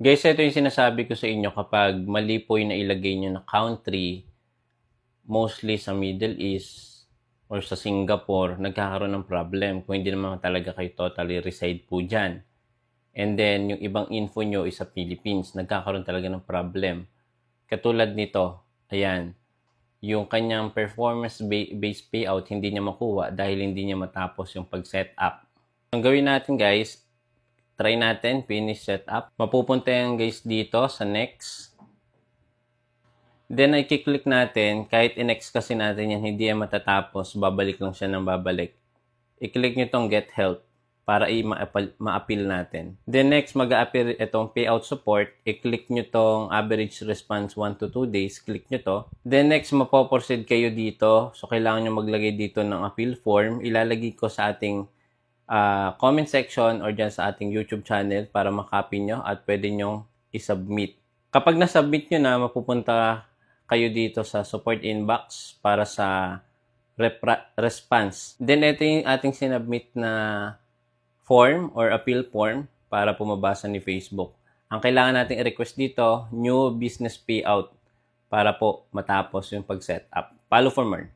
Guys, ito yung sinasabi ko sa inyo kapag mali po yung nailagay nyo na country, mostly sa Middle East or sa Singapore, nagkakaroon ng problem kung hindi naman talaga kayo totally reside po dyan. And then, yung ibang info nyo is sa Philippines, nagkakaroon talaga ng problem. Katulad nito, ayan, yung kanyang performance-based payout hindi niya makuha dahil hindi niya matapos yung pag-set up. Ang gawin natin guys, try natin, finish setup. Mapupunta yan guys dito sa next. Then ay kiklik natin, kahit i-next kasi natin yan, hindi yan matatapos, babalik lang siya ng babalik. I-click nyo tong get help para ma-appeal natin. Then next, mag-a-appear itong payout support. I-click nyo tong average response 1 to 2 days. Click nyo to. Then next, mapoproceed kayo dito. So, kailangan nyo maglagay dito ng appeal form. Ilalagay ko sa ating comment section or dyan sa ating YouTube channel para makopy nyo at pwede nyo i-submit. Kapag na-submit nyo na, mapupunta kayo dito sa support inbox para sa response. Then, ito yung ating sinubmit na form or appeal form para pumabasa ni Facebook. Ang kailangan nating i-request dito, new business payout para po matapos yung pag-set up. Follow for more.